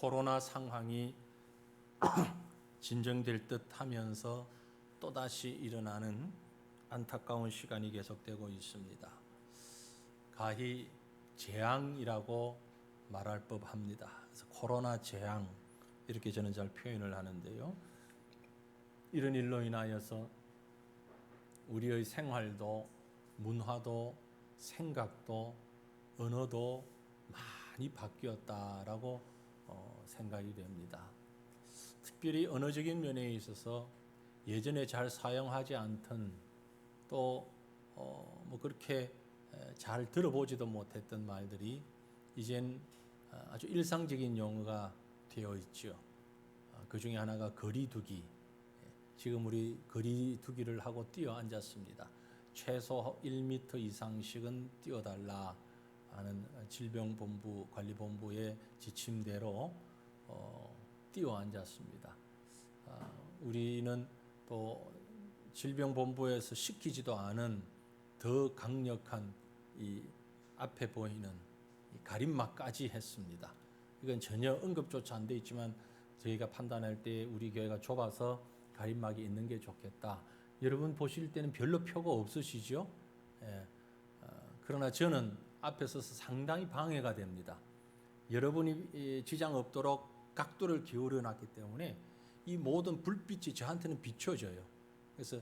코로나 상황이 진정될 듯 하면서 또다시 일어나는 안타까운 시간이 계속되고 있습니다. 가히 재앙이라고 말할 법합니다. 그래서 코로나 재앙 이렇게 저는 잘 표현을 하는데요. 이런 일로 인하여서 우리의 생활도 문화도 생각도 언어도 많이 바뀌었다라고 생각이 됩니다. 특별히 언어적인 면에 있어서 예전에 잘 사용하지 않던 또 뭐 그렇게 잘 들어보지도 못했던 말들이 이젠 아주 일상적인 용어가 되어 있죠. 그 중에 하나가 거리두기. 지금 우리 거리두기를 하고 뛰어 앉았습니다. 최소 1m 이상씩은 뛰어달라 하는 질병본부 관리본부의 지침대로 뛰어 앉았습니다. 우리는 또 질병본부에서 시키지도 않은 더 강력한 이 앞에 보이는 이 가림막까지 했습니다. 이건 전혀 언급조차 안 돼 있지만 저희가 판단할 때 우리 교회가 좁아서 가림막이 있는 게 좋겠다. 여러분 보실 때는 별로 표가 없으시죠? 예. 그러나 저는 앞에 서서 상당히 방해가 됩니다. 여러분이 지장 없도록 각도를 기울여 놨기 때문에 이 모든 불빛이 저한테는 비춰져요. 그래서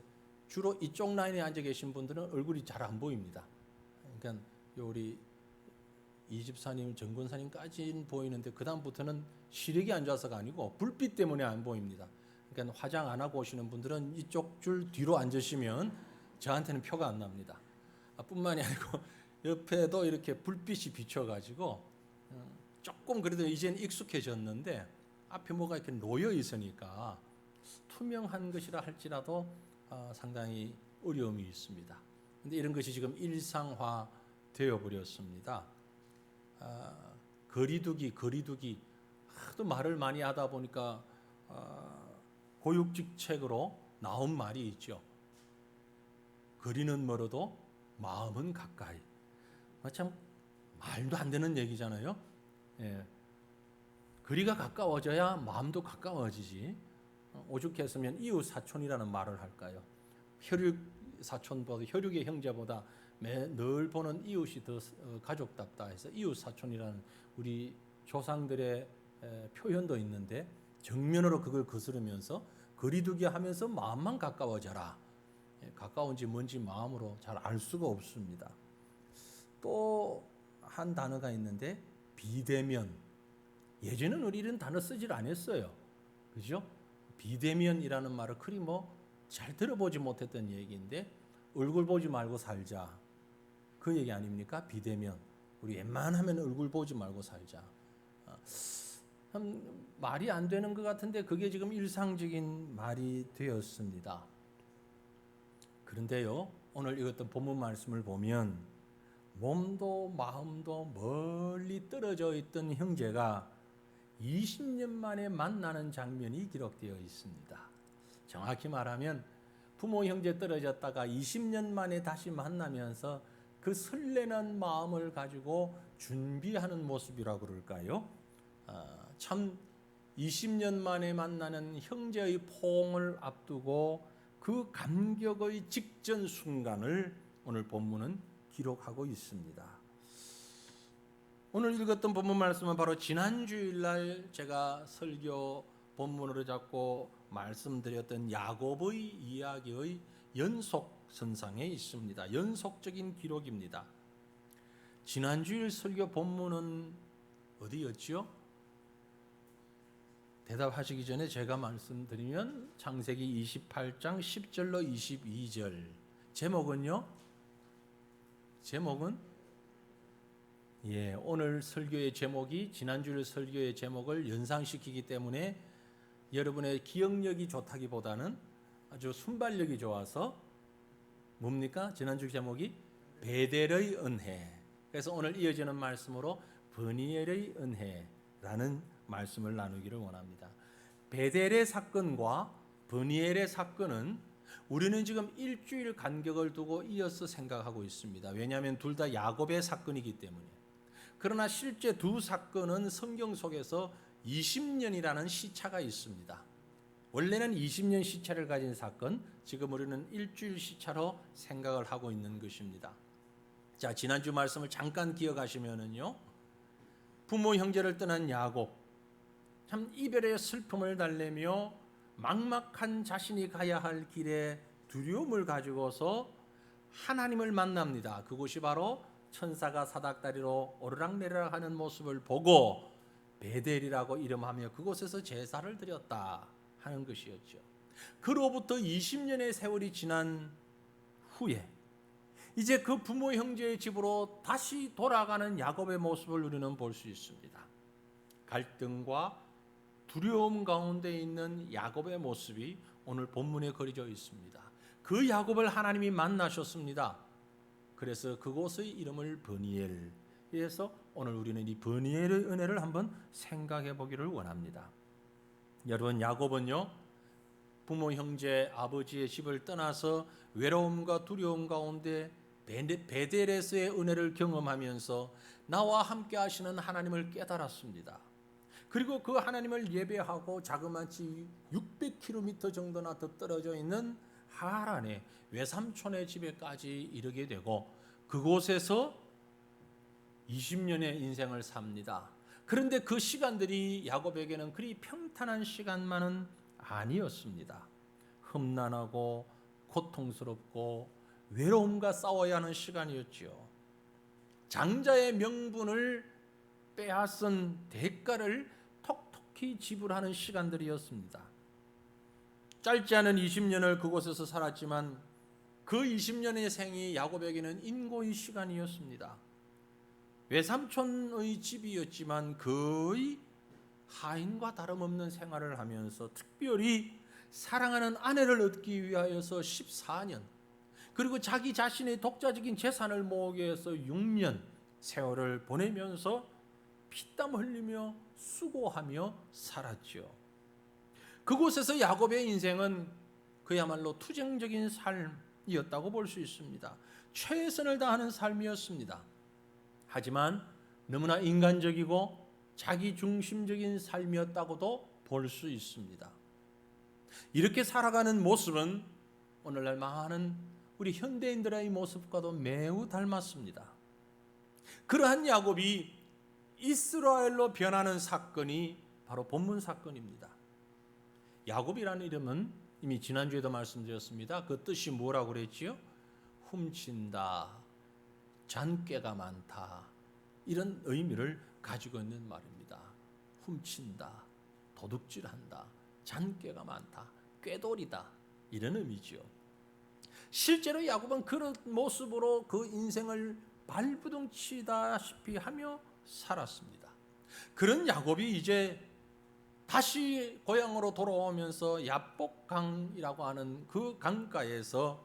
주로 이쪽 라인에 앉아 계신 분들은 얼굴이 잘 안 보입니다. 그러니까 우리 이집사님, 정권사님까지는 보이는데 그 다음부터는 시력이 안 좋아서가 아니고 불빛 때문에 안 보입니다. 그러니까 화장 안 하고 오시는 분들은 이쪽 줄 뒤로 앉으시면 저한테는 표가 안 납니다. 뿐만이 아니고 옆에도 이렇게 불빛이 비춰가지고 조금 그래도 이제는 익숙해졌는데 앞에 뭐가 이렇게 놓여 있으니까 투명한 것이라 할지라도 상당히 어려움이 있습니다. 그런데 이런 것이 지금 일상화 되어 버렸습니다. 거리두기 하도 말을 많이 하다 보니까 고육직책으로 나온 말이 있죠. 거리는 멀어도 마음은 가까이. 참 말도 안 되는 얘기잖아요. 예. 거리가 가까워져야 마음도 가까워지지. 오죽했으면 이웃 사촌이라는 말을 할까요? 혈육 사촌보다 혈육의 형제보다 늘 보는 이웃이 더 가족답다 해서 이웃 사촌이라는 우리 조상들의 표현도 있는데 정면으로 그걸 거스르면서 거리두기 하면서 마음만 가까워져라. 가까운지 뭔지 마음으로 잘 알 수가 없습니다. 또 한 단어가 있는데 비대면. 예전에는 우리 이런 단어 쓰질 않았어요. 그죠? 비대면이라는 말을 그리 잘 들어보지 못했던 얘기인데 얼굴 보지 말고 살자. 그 얘기 아닙니까? 비대면. 우리 웬만하면 얼굴 보지 말고 살자. 말이 안 되는 것 같은데 그게 지금 일상적인 말이 되었습니다. 그런데요, 오늘 읽었던 본문 말씀을 보면 몸도 마음도 멀리 떨어져 있던 형제가 20년 만에 만나는 장면이 기록되어 있습니다. 정확히 말하면 부모 형제 떨어졌다가 20년 만에 다시 만나면서 그 설레는 마음을 가지고 준비하는 모습이라고 그럴까요? 참 20년 만에 만나는 형제의 포옹을 앞두고 그 감격의 직전 순간을 오늘 본문은 기록하고 있습니다. 오늘 읽었던 본문 말씀은 바로 지난 주일날 제가 설교 본문으로 잡고 말씀드렸던 야곱의 이야기의 연속선상에 있습니다. 연속적인 기록입니다. 지난 주일 설교 본문은 어디였죠? 대답하시기 전에 제가 말씀드리면 창세기 28장 10절로 22절. 제목은 오늘 설교의 제목이 지난주 설교의 제목을 연상시키기 때문에 여러분의 기억력이 좋다기보다는 아주 순발력이 좋아서 뭡니까? 지난주 제목이 베델의 은혜. 그래서 오늘 이어지는 말씀으로 브니엘의 은혜라는 말씀을 나누기를 원합니다. 베델의 사건과 브니엘의 사건은 우리는 지금 일주일 간격을 두고 이어서 생각하고 있습니다. 왜냐하면 둘 다 야곱의 사건이기 때문에. 그러나 실제 두 사건은 성경 속에서 20년이라는 시차가 있습니다. 원래는 20년 시차를 가진 사건, 지금 우리는 일주일 시차로 생각을 하고 있는 것입니다. 자, 지난주 말씀을 잠깐 기억하시면은요, 부모 형제를 떠난 야곱, 참 이별의 슬픔을 달래며 막막한 자신이 가야 할 길에 두려움을 가지고서 하나님을 만납니다. 그곳이 바로 천사가 사닥다리로 오르락내리락 하는 모습을 보고 베델이라고 이름하며 그곳에서 제사를 드렸다 하는 것이었죠. 그로부터 20년의 세월이 지난 후에 이제 그 부모 형제의 집으로 다시 돌아가는 야곱의 모습을 우리는 볼 수 있습니다. 갈등과 두려움 가운데 있는 야곱의 모습이 오늘 본문에 그려져 있습니다. 그 야곱을 하나님이 만나셨습니다. 그래서 그곳의 이름을 버니엘에서 오늘 우리는 이 버니엘의 은혜를 한번 생각해 보기를 원합니다. 여러분, 야곱은요, 부모 형제 아버지의 집을 떠나서 외로움과 두려움 가운데 베델에서의 은혜를 경험하면서 나와 함께 하시는 하나님을 깨달았습니다. 그리고 그 하나님을 예배하고 자그마치 600km 정도나 더 떨어져 있는 하란의 외삼촌의 집에까지 이르게 되고 그곳에서 20년의 인생을 삽니다. 그런데 그 시간들이 야곱에게는 그리 평탄한 시간만은 아니었습니다. 험난하고 고통스럽고 외로움과 싸워야 하는 시간이었지요. 장자의 명분을 빼앗은 대가를 톡톡히 지불하는 시간들이었습니다. 짧지 않은 20년을 그곳에서 살았지만 그 20년의 생이 야곱에게는 인고의 시간이었습니다. 외삼촌의 집이었지만 거의 하인과 다름없는 생활을 하면서 특별히 사랑하는 아내를 얻기 위하여서 14년, 그리고 자기 자신의 독자적인 재산을 모으기 위해서 6년 세월을 보내면서 피땀 흘리며 수고하며 살았죠. 그곳에서 야곱의 인생은 그야말로 투쟁적인 삶이었다고 볼 수 있습니다. 최선을 다하는 삶이었습니다. 하지만 너무나 인간적이고 자기중심적인 삶이었다고도 볼 수 있습니다. 이렇게 살아가는 모습은 오늘날 많은 우리 현대인들의 모습과도 매우 닮았습니다. 그러한 야곱이 이스라엘로 변하는 사건이 바로 본문 사건입니다. 야곱이라는 이름은 이미 지난주에도 말씀드렸습니다. 그 뜻이 뭐라고 그랬지요? 훔친다, 잔꾀가 많다, 이런 의미를 가지고 있는 말입니다. 훔친다, 도둑질한다, 잔꾀가 많다, 꾀돌이다, 이런 의미지요. 실제로 야곱은 그런 모습으로 그 인생을 발부둥치다시피 하며 살았습니다. 그런 야곱이 이제 다시 고향으로 돌아오면서 야복강이라고 하는 그 강가에서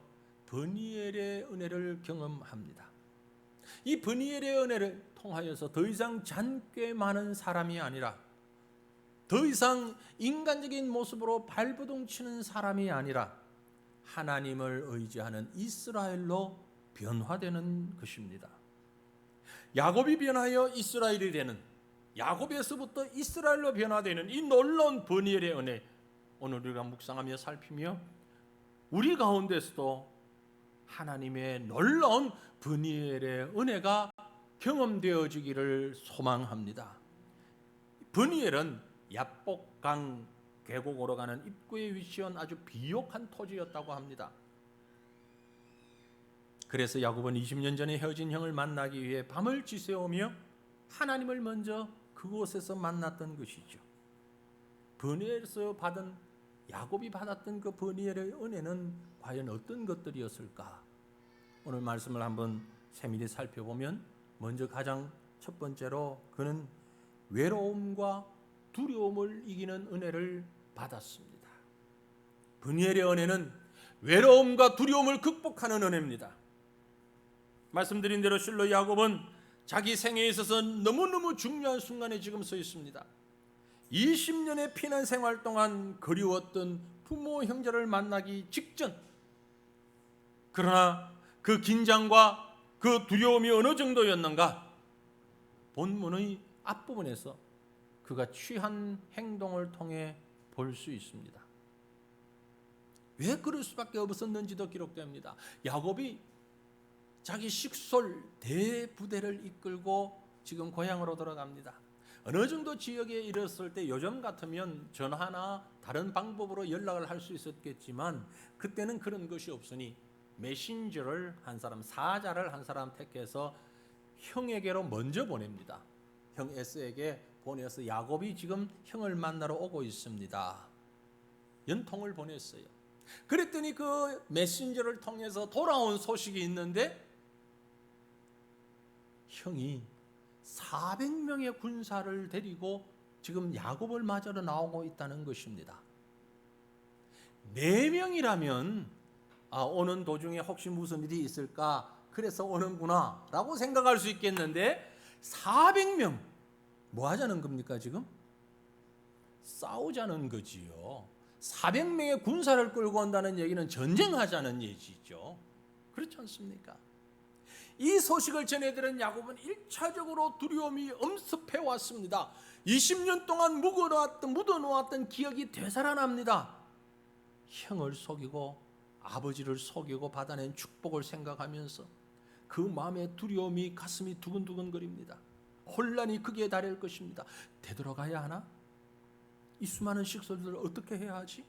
버니엘의 은혜를 경험합니다. 이 버니엘의 은혜를 통하여서 더 이상 잔꾀 많은 사람이 아니라, 더 이상 인간적인 모습으로 발부둥치는 사람이 아니라 하나님을 의지하는 이스라엘로 변화되는 것입니다. 야곱이 변하여 이스라엘이 되는, 야곱에서부터 이스라엘로 변화되는 이 놀라운 버니엘의 은혜, 오늘 우리가 묵상하며 살피며 우리 가운데서도 하나님의 놀라운 버니엘의 은혜가 경험되어지기를 소망합니다. 버니엘은 야복강 계곡으로 가는 입구에 위치한 아주 비옥한 토지였다고 합니다. 그래서 야곱은 20년 전에 헤어진 형을 만나기 위해 밤을 지새우며 하나님을 먼저 그곳에서 만났던 것이죠. 버니엘에서 받은, 야곱이 받았던 그 버니엘의 은혜는 과연 어떤 것들이었을까? 오늘 말씀을 한번 세밀히 살펴보면 먼저 가장 첫 번째로 그는 외로움과 두려움을 이기는 은혜를 받았습니다. 버니엘의 은혜는 외로움과 두려움을 극복하는 은혜입니다. 말씀드린 대로 실로 야곱은 자기 생애에 있어서 너무너무 중요한 순간에 지금 서 있습니다. 20년의 피난 생활 동안 그리웠던 부모 형제를 만나기 직전, 그러나 그 긴장과 그 두려움이 어느 정도였는가? 본문의 앞부분에서 그가 취한 행동을 통해 볼 수 있습니다. 왜 그럴 수밖에 없었는지도 기록됩니다. 야곱이 자기 식솔 대부대를 이끌고 지금 고향으로 돌아갑니다. 어느 정도 지역에 이르렀을 때 요즘 같으면 전화나 다른 방법으로 연락을 할 수 있었겠지만 그때는 그런 것이 없으니 메신저를 한 사람, 사자를 한 사람 택해서 형에게로 먼저 보냅니다. 형 에스에게 보내서 야곱이 지금 형을 만나러 오고 있습니다. 연통을 보냈어요. 그랬더니 그 메신저를 통해서 돌아온 소식이 있는데 형이 400명의 군사를 데리고 지금 야곱을 맞으러 나오고 있다는 것입니다. 4명이라면 오는 도중에 혹시 무슨 일이 있을까 그래서 오는구나 라고 생각할 수 있겠는데 400명 뭐 하자는 겁니까 지금? 싸우자는 거지요. 400명의 군사를 끌고 온다는 얘기는 전쟁하자는 얘기죠. 그렇지 않습니까? 이 소식을 전해들은 야곱은 1차적으로 두려움이 엄습해 왔습니다. 20년 동안 묻어놓았던 기억이 되살아납니다. 형을 속이고 아버지를 속이고 받아낸 축복을 생각하면서 그 마음의 두려움이 가슴이 두근두근거립니다. 혼란이 극에 달할 것입니다. 되돌아가야 하나? 이 수많은 식솔들을 어떻게 해야 하지?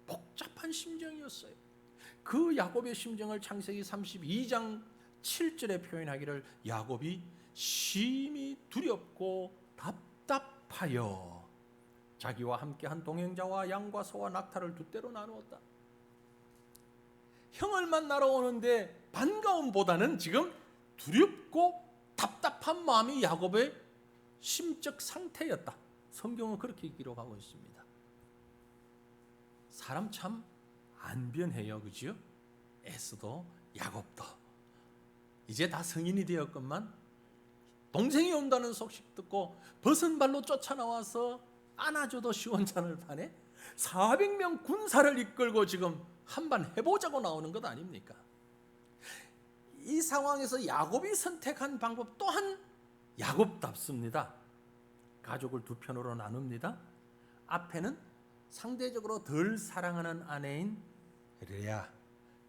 복잡한 심정이었어요. 그 야곱의 심정을 창세기 32장 7절에 표현하기를 야곱이 심히 두렵고 답답하여 자기와 함께한 동행자와 양과 소와 낙타를 두 떼로 나누었다. 형을 만나러 오는데 반가움보다는 지금 두렵고 답답한 마음이 야곱의 심적 상태였다. 성경은 그렇게 기록하고 있습니다. 사람 참 안 변해요, 그죠? 에스도 야곱도 이제 다 성인이 되었건만 동생이 온다는 소식 듣고 벗은 발로 쫓아나와서 안아줘도 시원찮을 판에 400명 군사를 이끌고 지금 한번 해보자고 나오는 것 아닙니까? 이 상황에서 야곱이 선택한 방법 또한 야곱답습니다. 가족을 두 편으로 나눕니다. 앞에는 상대적으로 덜 사랑하는 아내인 레아,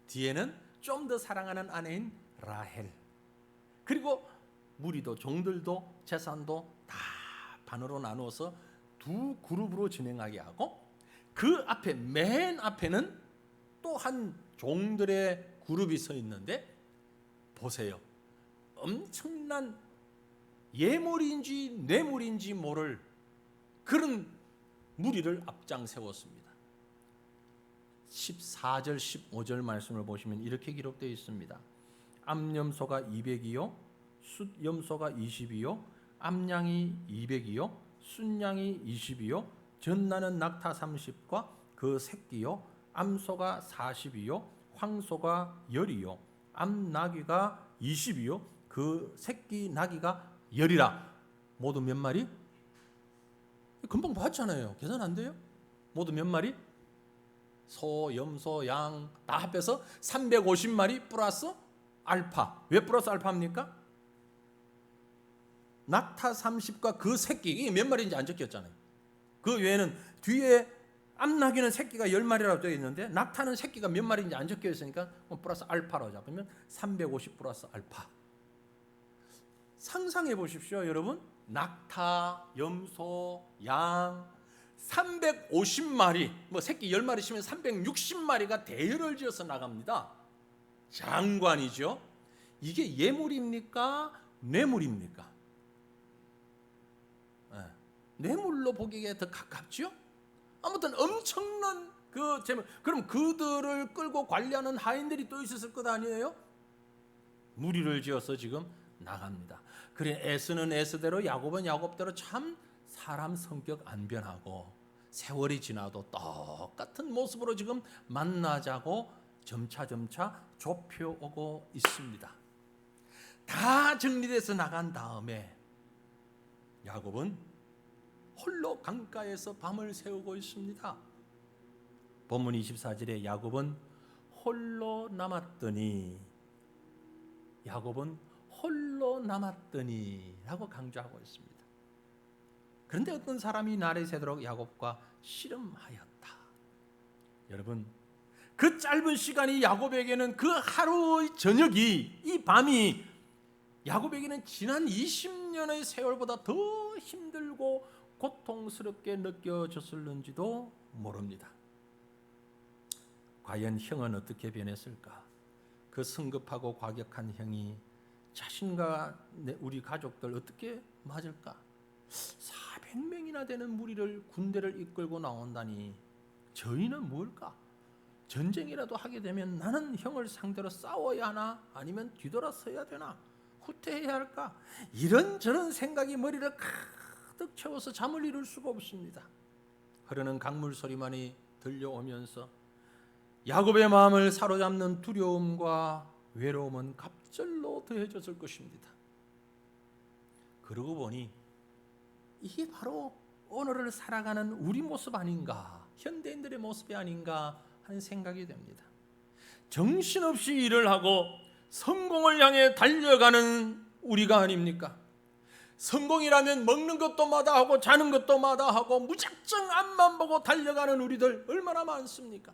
뒤에는 좀 더 사랑하는 아내인 라헬, 그리고 무리도 종들도 재산도 다 반으로 나누어서 두 그룹으로 진행하게 하고 그 앞에 맨 앞에는 또 한 종들의 그룹이 서 있는데 보세요. 엄청난 예물인지 뇌물인지 모를 그런 무리를 앞장 세웠습니다. 14절 15절 말씀을 보시면 이렇게 기록되어 있습니다. 암염소가 200이요 숫염소가 20이요 암양이 200이요 순양이 20이요 전나는 낙타 30과 그 새끼요 암소가 40이요 황소가 10이요 암나귀가 20이요 그 새끼 나귀가 10이라. 모두 몇 마리? 금방 봤잖아요. 계산 안 돼요? 모두 몇 마리? 소, 염소, 양 다 합해서 350마리 플러스 알파. 왜 플러스 알파입니까? 낙타 30과 그 새끼, 이게 몇 마리인지 안 적혔잖아요. 그 외에는 뒤에 암나귀는 새끼가 10마리라고 되어 있는데 낙타는 새끼가 몇 마리인지 안 적혀 있으니까 플러스 알파로 잡으면 350 플러스 알파. 상상해 보십시오, 여러분. 낙타, 염소, 양 350마리, 새끼 10마리시면 360마리가 대열을 지어서 나갑니다. 장관이죠. 이게 예물입니까? 뇌물입니까? 뇌물로 보기에 더 가깝죠? 아무튼 엄청난 그 재물. 그럼 그들을 끌고 관리하는 하인들이 또 있었을 것 아니에요? 무리를 지어서 지금 나갑니다. 그래 에스는 에스대로 야곱은 야곱대로 참 사람 성격 안 변하고 세월이 지나도 똑같은 모습으로 지금 만나자고 점차 좁혀오고 있습니다. 다 정리돼서 나간 다음에 야곱은 홀로 강가에서 밤을 새우고 있습니다. 본문 24절에 야곱은 홀로 남았더니 야곱은 홀로 남았더니 라고 강조하고 있습니다. 그런데 어떤 사람이 날이 새도록 야곱과 씨름하였다. 여러분, 그 짧은 시간이 야곱에게는 그 하루의 저녁이, 이 밤이 야곱에게는 지난 20년의 세월보다 더 힘들고 고통스럽게 느껴졌을는지도 모릅니다. 과연 형은 어떻게 변했을까? 그 성급하고 과격한 형이 자신과 우리 가족들 어떻게 맞을까? 400명이나 되는 무리를, 군대를 이끌고 나온다니 저희는 뭘까? 전쟁이라도 하게 되면 나는 형을 상대로 싸워야 하나? 아니면 뒤돌아서야 되나? 후퇴해야 할까? 이런저런 생각이 머리를 가득 채워서 잠을 이룰 수가 없습니다. 흐르는 강물 소리만이 들려오면서 야곱의 마음을 사로잡는 두려움과 외로움은 갑절로 더해졌을 것입니다. 그러고 보니 이게 바로 오늘을 살아가는 우리 모습 아닌가, 현대인들의 모습이 아닌가 하는 생각이 됩니다. 정신없이 일을 하고 성공을 향해 달려가는 우리가 아닙니까? 성공이라면 먹는 것도 마다하고 자는 것도 마다하고 무작정 앞만 보고 달려가는 우리들 얼마나 많습니까?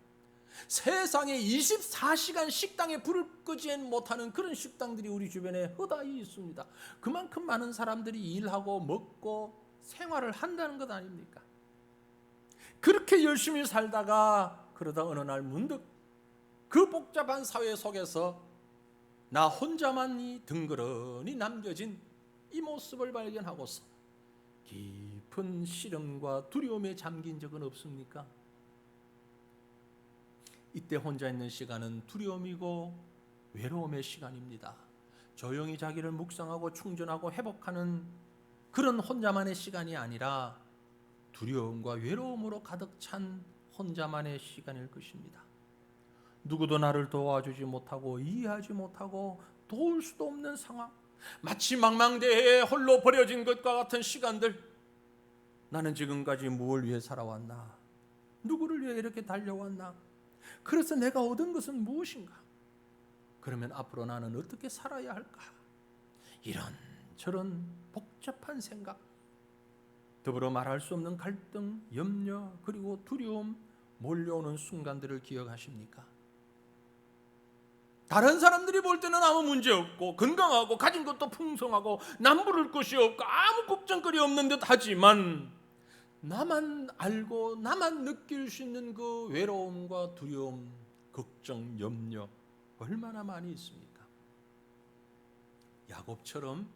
세상에 24시간 식당에 불을 끄지 못하는 그런 식당들이 우리 주변에 허다히 있습니다. 그만큼 많은 사람들이 일하고 먹고 생활을 한다는 것 아닙니까? 그렇게 열심히 살다가 그러다 어느 날 문득 그 복잡한 사회 속에서 나 혼자만이 덩그러니 남겨진 이 모습을 발견하고서 깊은 시름과 두려움에 잠긴 적은 없습니까? 이때 혼자 있는 시간은 두려움이고 외로움의 시간입니다. 조용히 자기를 묵상하고 충전하고 회복하는 그런 혼자만의 시간이 아니라 두려움과 외로움으로 가득 찬 혼자만의 시간일 것입니다. 누구도 나를 도와주지 못하고 이해하지 못하고 도울 수도 없는 상황, 마치 망망대해에 홀로 버려진 것과 같은 시간들. 나는 지금까지 무엇을 위해 살아왔나? 누구를 위해 이렇게 달려왔나? 그래서 내가 얻은 것은 무엇인가? 그러면 앞으로 나는 어떻게 살아야 할까? 이런저런 복잡한 생각, 더불어 말할 수 없는 갈등, 염려, 그리고 두려움 몰려오는 순간들을 기억하십니까? 다른 사람들이 볼 때는 아무 문제 없고 건강하고 가진 것도 풍성하고 남부를 것이 없고 아무 걱정거리 없는 듯 하지만 나만 알고 나만 느낄 수 있는 그 외로움과 두려움, 걱정, 염려 얼마나 많이 있습니까? 야곱처럼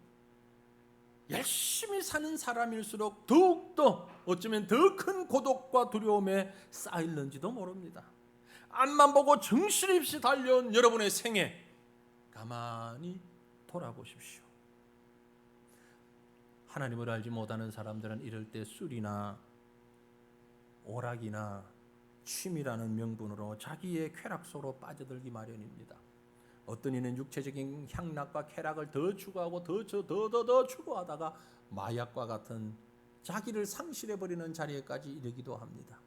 열심히 사는 사람일수록 더욱더 어쩌면 더 큰 고독과 두려움에 쌓일는지도 모릅니다. 앞만 보고 정신없이 달려온 여러분의 생애 가만히 돌아보십시오. 하나님을 알지 못하는 사람들은 이럴 때 술이나 오락이나 취미라는 명분으로 자기의 쾌락 속으로 빠져들기 마련입니다. 어떤 이는 육체적인 향락과 쾌락을 더 추구하고 더 추구하다가 마약과 같은 자기를 상실해버리는 자리에까지 이르기도 합니다.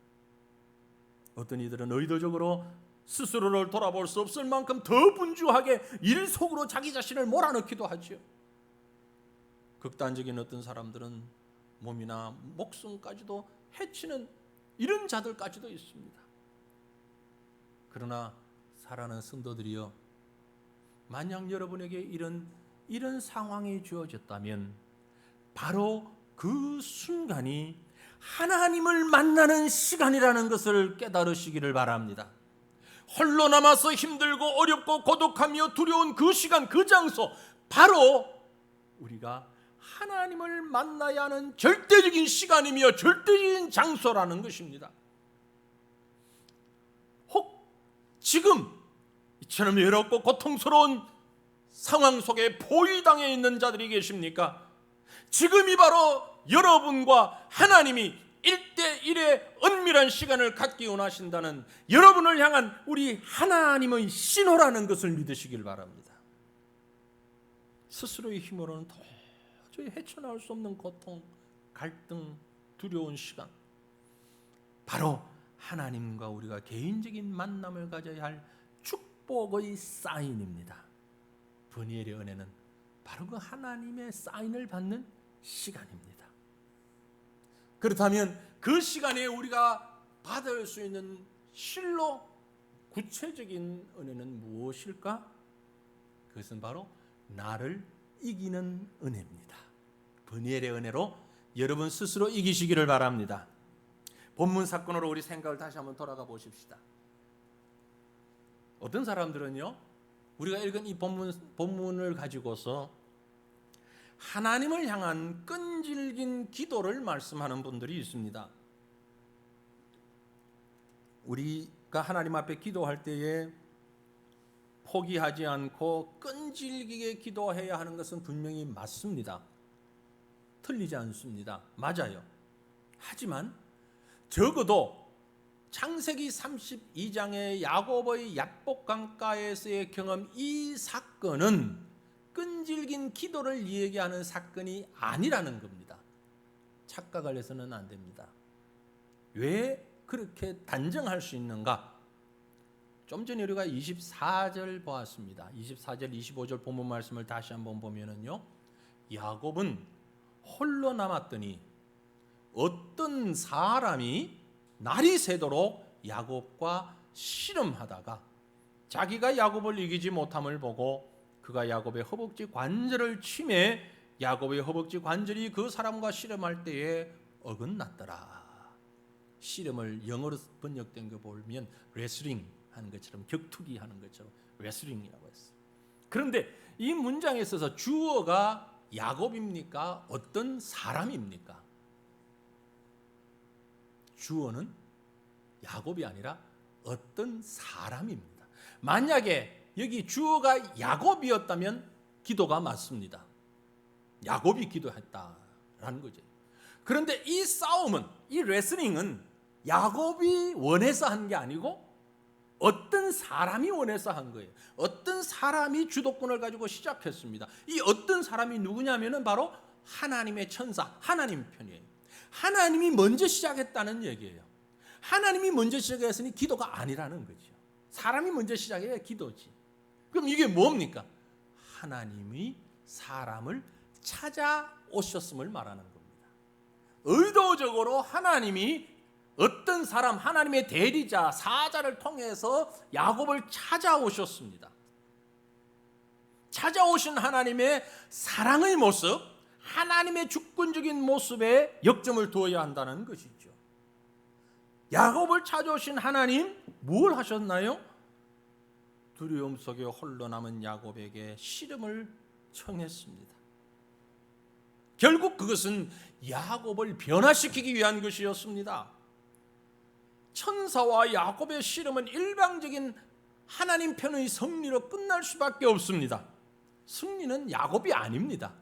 어떤 이들은 의도적으로 스스로를 돌아볼 수 없을 만큼 더 분주하게 일 속으로 자기 자신을 몰아넣기도 하죠. 극단적인 어떤 사람들은 몸이나 목숨까지도 해치는 이런 자들까지도 있습니다. 그러나 사랑하는 성도들이여, 만약 여러분에게 이런 상황이 주어졌다면 바로 그 순간이 하나님을 만나는 시간이라는 것을 깨달으시기를 바랍니다. 홀로 남아서 힘들고 어렵고 고독하며 두려운 그 시간, 그 장소, 바로 우리가 하나님을 만나야 하는 절대적인 시간이며 절대적인 장소라는 것입니다. 혹 지금 이처럼 외롭고 고통스러운 상황 속에 포위당해 있는 자들이 계십니까? 지금이 바로 여러분과 하나님이 1대1의 은밀한 시간을 갖기 원하신다는 여러분을 향한 우리 하나님의 신호라는 것을 믿으시길 바랍니다. 스스로의 힘으로는 도저히 헤쳐나올 수 없는 고통, 갈등, 두려운 시간, 바로 하나님과 우리가 개인적인 만남을 가져야 할 축복의 사인입니다. 브니엘의 은혜는 바로 그 하나님의 사인을 받는 시간입니다. 그렇다면 그 시간에 우리가 받을 수 있는 실로 구체적인 은혜는 무엇일까? 그것은 바로 나를 이기는 은혜입니다. 브니엘의 은혜로 여러분 스스로 이기시기를 바랍니다. 본문 사건으로 우리 생각을 다시 한번 돌아가 보십시다. 어떤 사람들은요, 우리가 읽은 이 본문을 가지고서 하나님을 향한 끈질긴 기도를 말씀하는 분들이 있습니다. 우리가 하나님 앞에 기도할 때에 포기하지 않고 끈질기게 기도해야 하는 것은 분명히 맞습니다. 틀리지 않습니다. 맞아요. 하지만 적어도 창세기 32장의 야곱의 야복 강가에서의 경험, 이 사건은 끈질긴 기도를 얘기하는 사건이 아니라는 겁니다. 착각을 해서는 안 됩니다. 왜 그렇게 단정할 수 있는가? 좀 전에 우리가 24절 보았습니다. 24절, 25절 본문 말씀을 다시 한번 보면은요, 야곱은 홀로 남았더니 어떤 사람이 날이 새도록 야곱과 씨름하다가 자기가 야곱을 이기지 못함을 보고 그가 야곱의 허벅지 관절을 치매 야곱의 허벅지 관절이 그 사람과 씨름할 때에 어긋났더라. 씨름을 영어로 번역된 거 보면 레슬링 하는 것처럼, 격투기 하는 것처럼 레슬링이라고 했어요. 그런데 이 문장에 있어서 주어가 야곱입니까? 어떤 사람입니까? 주어는 야곱이 아니라 어떤 사람입니다. 만약에 여기 주어가 야곱이었다면 기도가 맞습니다. 야곱이 기도했다라는 거죠. 그런데 이 싸움은, 이 레슬링은 야곱이 원해서 한 게 아니고 어떤 사람이 원해서 한 거예요. 어떤 사람이 주도권을 가지고 시작했습니다. 이 어떤 사람이 누구냐면은 바로 하나님의 천사, 하나님 편이에요. 하나님이 먼저 시작했다는 얘기예요. 하나님이 먼저 시작했으니 기도가 아니라는 거죠. 사람이 먼저 시작해야 기도지. 그럼 이게 뭡니까? 하나님이 사람을 찾아오셨음을 말하는 겁니다. 의도적으로 하나님이 어떤 사람, 하나님의 대리자, 사자를 통해서 야곱을 찾아오셨습니다. 찾아오신 하나님의 사랑의 모습, 하나님의 주권적인 모습에 역점을 두어야 한다는 것이죠. 야곱을 찾아오신 하나님, 뭘 하셨나요? 두려움 속에 홀로 남은 야곱에게 씨름을 청했습니다. 결국 그것은 야곱을 변화시키기 위한 것이었습니다. 천사와 야곱의 씨름은 일방적인 하나님 편의 승리로 끝날 수밖에 없습니다. 승리는 야곱이 아닙니다.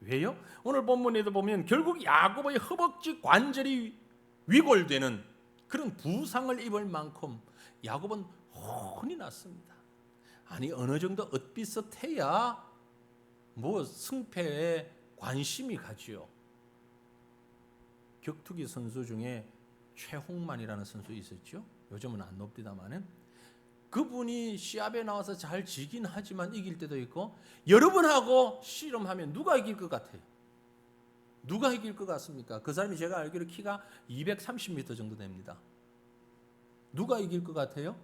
왜요? 오늘 본문에도 보면 결국 야곱의 허벅지 관절이 위골되는 그런 부상을 입을 만큼 야곱은 혼이 났습니다. 아니, 어느 정도 엇비슷해야 승패에 관심이 가지요. 격투기 선수 중에 최홍만이라는 선수 있었죠. 요즘은 안 높디다마는 그분이 시합에 나와서 잘 지긴 하지만 이길 때도 있고, 여러분하고 씨름하면 누가 이길 것 같아요? 누가 이길 것 같습니까? 그 사람이 제가 알기로 키가 230m 정도 됩니다. 누가 이길 것 같아요?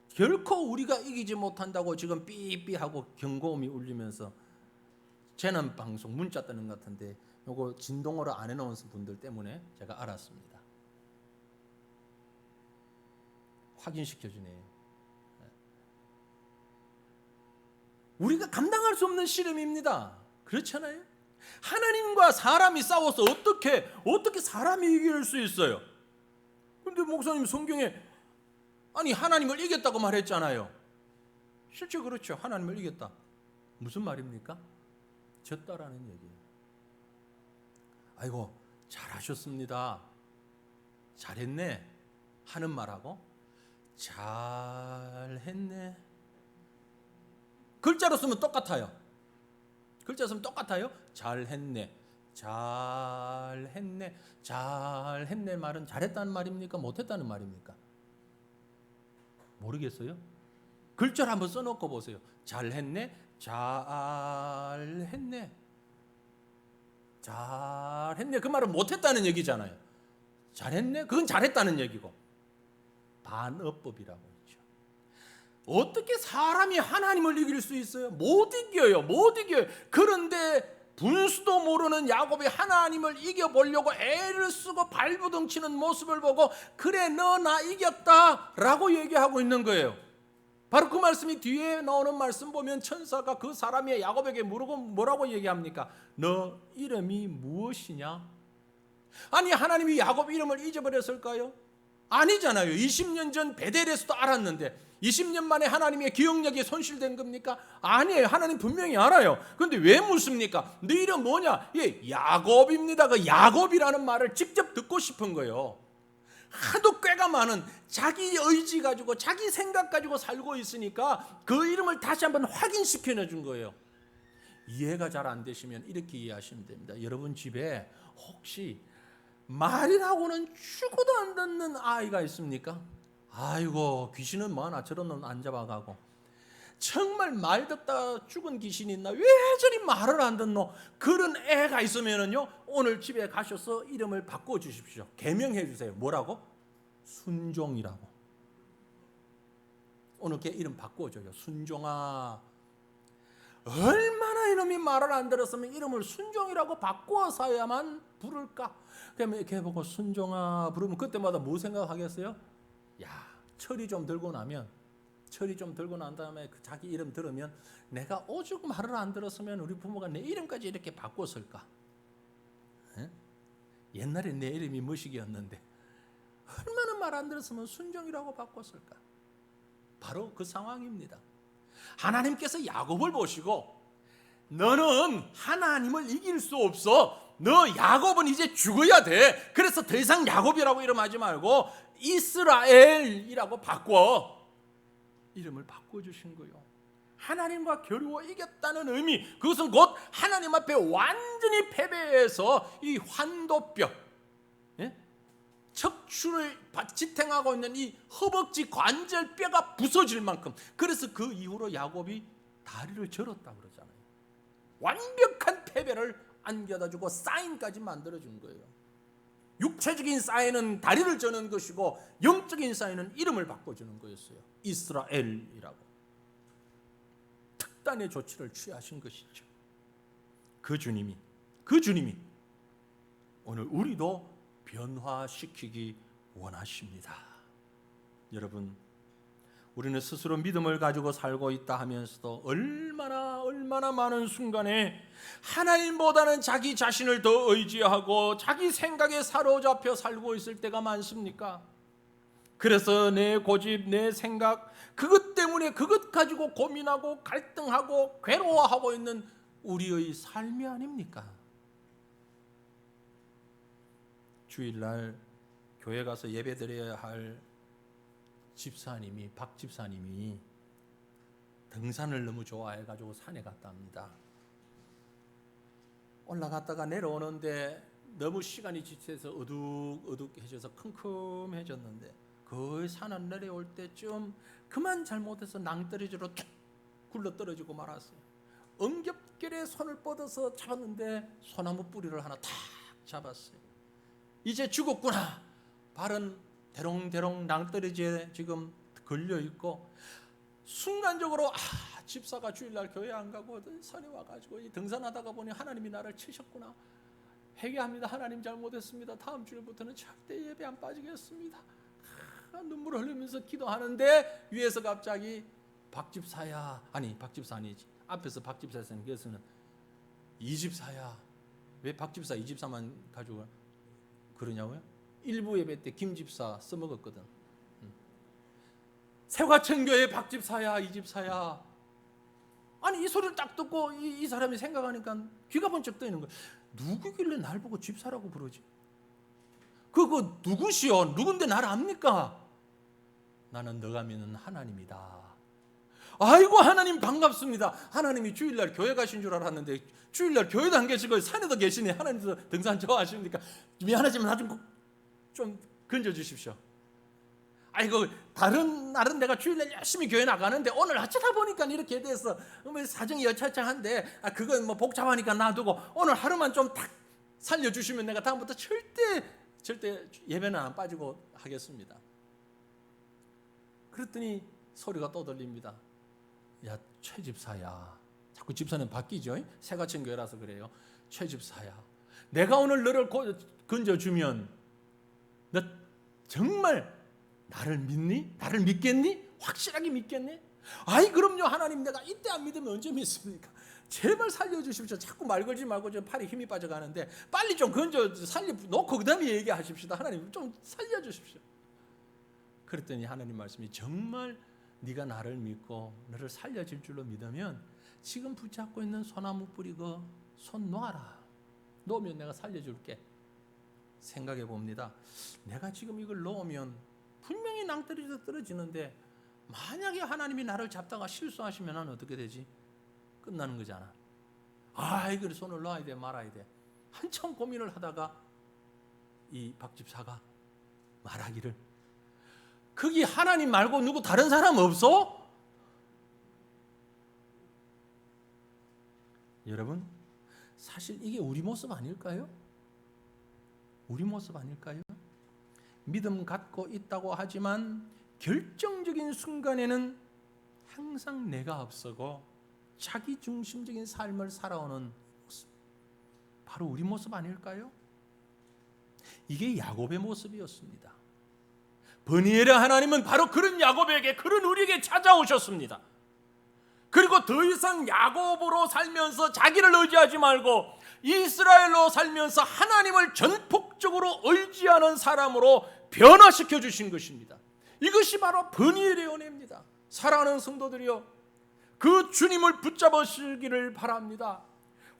결코 우리가 이기지 못한다고 지금 삐삐하고 경고음이 울리면서 재난 방송 문자 뜨는 것 같은데, 요거 진동으로 안 해놓은 분들 때문에 제가 알았습니다. 확인시켜주네요. 우리가 감당할 수 없는 씨름입니다. 그렇잖아요? 하나님과 사람이 싸워서 어떻게 사람이 이길 수 있어요? 근데 목사님 성경에 아니 하나님을 이겼다고 말했잖아요. 실제 그렇죠. 하나님을 이겼다. 무슨 말입니까? 졌다라는 얘기예요. 아이고 잘하셨습니다. 잘했네 하는 말하고 잘했네 글자로 쓰면 똑같아요. 글자로 쓰면 똑같아요. 잘했네 말은 잘했다는 말입니까? 못했다는 말입니까? 모르겠어요. 글자를 한번 써놓고 보세요. 잘했네 잘했네. 잘했네. 그 말은 못했다는 얘기잖아요. 잘했네. 그건 잘했다는 얘기고. 반어법이라고 있죠. 어떻게 사람이 하나님을 이길 수 있어요? 못 이겨요. 못 이겨요. 그런데 분수도 모르는 야곱이 하나님을 이겨보려고 애를 쓰고 발부둥치는 모습을 보고 그래 너 나 이겼다 라고 얘기하고 있는 거예요. 바로 그 말씀이 뒤에 나오는 말씀 보면 천사가 그 사람이 야곱에게 물고 뭐라고 얘기합니까? 너 이름이 무엇이냐? 아니 하나님이 야곱 이름을 잊어버렸을까요? 아니잖아요. 20년 전 베델에서도 알았는데 20년 만에 하나님의 기억력이 손실된 겁니까? 아니에요. 하나님 분명히 알아요. 그런데 왜 묻습니까? 네 이름 뭐냐? 예, 야곱입니다. 그 야곱이라는 말을 직접 듣고 싶은 거예요. 하도 꾀가 많은 자기 의지 가지고 자기 생각 가지고 살고 있으니까 그 이름을 다시 한번 확인시켜 준 거예요. 이해가 잘 안 되시면 이렇게 이해하시면 됩니다. 여러분 집에 혹시 말이라고는 죽어도 안 듣는 아이가 있습니까? 아이고 귀신은 뭐하나 저런 놈 안 잡아가고 정말 말 듣다 죽은 귀신이 있나? 왜 저리 말을 안 듣노? 그런 애가 있으면은요 오늘 집에 가셔서 이름을 바꿔주십시오. 개명해 주세요. 뭐라고? 순종이라고. 오늘 걔 이름 바꿔줘요. 순종아. 얼마나 이놈이 말을 안 들었으면 이름을 순종이라고 바꿔서야만 부를까? 그러면 걔 보고 순종아 부르면 그때마다 뭐 생각하겠어요? 야 철이 좀 들고 나면 철이 좀 들고 난 다음에 그 자기 이름 들으면 내가 오죽 말을 안 들었으면 우리 부모가 내 이름까지 이렇게 바꿨을까? 에? 옛날에 내 이름이 무식이었는데 얼마나 말 안 들었으면 순종이라고 바꿨을까? 바로 그 상황입니다. 하나님께서 야곱을 보시고 너는 하나님을 이길 수 없어. 너 야곱은 이제 죽어야 돼. 그래서 더 이상 야곱이라고 이름하지 말고 이스라엘이라고 바꿔. 이름을 바꿔주신 거예요. 하나님과 겨루어 이겼다는 의미, 그것은 곧 하나님 앞에 완전히 패배해서 이 환도뼈, 척추를 지탱하고 있는 이 허벅지 관절뼈가 부서질 만큼, 그래서 그 이후로 야곱이 다리를 절었다 그러잖아요. 완벽한 패배를 안겨다주고 사인까지 만들어준 거예요. 육체적인 사인은 다리를 저는 것이고 영적인 사인은 이름을 바꿔주는 거였어요. 이스라엘이라고. 특단의 조치를 취하신 것이죠. 그 주님이 오늘 우리도 변화시키기 원하십니다. 여러분, 우리는 스스로 믿음을 가지고 살고 있다 하면서도 얼마나 많은 순간에 하나님보다는 자기 자신을 더 의지하고 자기 생각에 사로잡혀 살고 있을 때가 많습니까? 그래서 내 고집, 내 생각, 그것 때문에 그것 가지고 고민하고 갈등하고 괴로워하고 있는 우리의 삶이 아닙니까? 주일날 교회 가서 예배드려야 할 집사님이, 박 집사님이 등산을 너무 좋아해가지고 산에 갔다 합니다. 올라갔다가 내려오는데 너무 시간이 지체해서 어둑어둑해져서 컴컴해졌는데 그 산을 내려올 때쯤 그만 잘못해서 낭떠러지로 툭 굴러 떨어지고 말았어요. 엉겹결에 손을 뻗어서 잡았는데 소나무 뿌리를 하나 탁 잡았어요. 이제 죽었구나. 발은 대롱대롱 낭떠러지에 지금 걸려있고 순간적으로 집사가 주일날 교회 안 가고 산에 와가지고 등산하다가 보니 하나님이 나를 치셨구나. 회개합니다. 하나님 잘못했습니다. 다음 주일부터는 절대 예배 안 빠지겠습니다. 눈물을 흘리면서 기도하는데 위에서 갑자기 박집사야, 아니 박집사 아니지, 앞에서 박집사 선생님께서는 이집사야, 왜 박집사 이집사만 가지고 그러냐고요? 일부 예배 때 김집사 써먹었거든. 세과천교회 박집사야, 이집사야. 아니 이 소리를 딱 듣고 이 사람이 생각하니까 귀가 번쩍 뜨이는 거야. 누구길래 날 보고 집사라고 부르지? 그거 누구시오? 누군데 나를 압니까? 나는 너가 믿는 하나님이다. 아이고 하나님 반갑습니다. 하나님이 주일날 교회 가신 줄 알았는데 주일날 교회도 안 계시고 산에도 계시네. 하나님도 등산 좋아하십니까? 미안하지만 나 좀 건져주십시오. 아이고 다른 날은 내가 주일날 열심히 교회 나가는데 오늘 어쩌다 보니까 이렇게 돼서 사정이 여차저차한데 그건 뭐 복잡하니까 놔두고 오늘 하루만 좀 탁 살려주시면 내가 다음부터 절대 예배는 안 빠지고 하겠습니다. 그랬더니 소리가 또 들립니다. 야, 최 집사야. 자꾸 집사는 바뀌죠. 새가천 교회라서 그래요. 최 집사야, 내가 오늘 너를 건져주면 너 정말 나를 믿니? 나를 믿겠니? 확실하게 믿겠니? 아이 그럼요 하나님, 내가 이때 안 믿으면 언제 믿습니까? 제발 살려주십시오. 자꾸 말 걸지 말고 좀 팔에 힘이 빠져가는데 빨리 좀 건져 살려놓고 그 다음에 얘기하십시다. 하나님 좀 살려주십시오. 그랬더니 하나님 말씀이, 정말 네가 나를 믿고 너를 살려줄 줄로 믿으면 지금 붙잡고 있는 소나무 뿌리 그 손 놓아라. 놓으면 내가 살려줄게. 생각해 봅니다. 내가 지금 이걸 놓으면 분명히 낭떠러지에서 떨어지는데 만약에 하나님이 나를 잡다가 실수하시면 난 어떻게 되지? 끝나는 거잖아. 이걸 손을 놔야 돼 말아야 돼. 한참 고민을 하다가 이 박 집사가 말하기를, 거기 하나님 말고 누구 다른 사람 없어? 여러분, 사실 이게 우리 모습 아닐까요? 우리 모습 아닐까요? 믿음 갖고 있다고 하지만 결정적인 순간에는 항상 내가 앞서고 자기 중심적인 삶을 살아오는 모습, 바로 우리 모습 아닐까요? 이게 야곱의 모습이었습니다. 버니엘의 하나님은 바로 그런 야곱에게, 그런 우리에게 찾아오셨습니다. 그리고 더 이상 야곱으로 살면서 자기를 의지하지 말고 이스라엘로 살면서 하나님을 전폭적으로 의지하는 사람으로 변화시켜 주신 것입니다. 이것이 바로 버니엘의 은혜입니다. 사랑하는 성도들이여, 그 주님을 붙잡으시기를 바랍니다.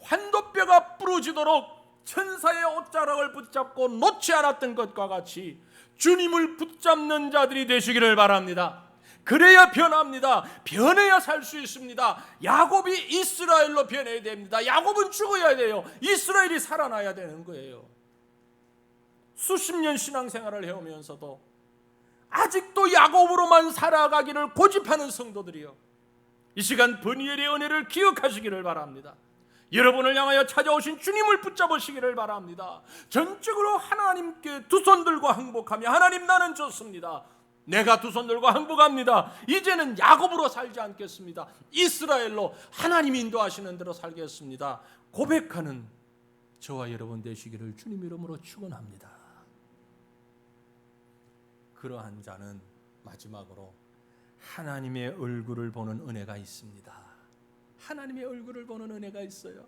환도뼈가 부러지도록 천사의 옷자락을 붙잡고 놓지 않았던 것과 같이 주님을 붙잡는 자들이 되시기를 바랍니다. 그래야 변합니다. 변해야 살 수 있습니다. 야곱이 이스라엘로 변해야 됩니다. 야곱은 죽어야 돼요. 이스라엘이 살아나야 되는 거예요. 수십 년 신앙생활을 해오면서도 아직도 야곱으로만 살아가기를 고집하는 성도들이요, 이 시간 버니엘의 은혜를 기억하시기를 바랍니다. 여러분을 향하여 찾아오신 주님을 붙잡으시기를 바랍니다. 전적으로 하나님께 두 손 들고 항복하며, 하나님 나는 좋습니다. 내가 두 손 들고 항복합니다. 이제는 야곱으로 살지 않겠습니다. 이스라엘로 하나님 인도하시는 대로 살겠습니다. 고백하는 저와 여러분 되시기를 주님 이름으로 축원합니다. 그러한 자는 마지막으로 하나님의 얼굴을 보는 은혜가 있습니다. 하나님의 얼굴을 보는 은혜가 있어요.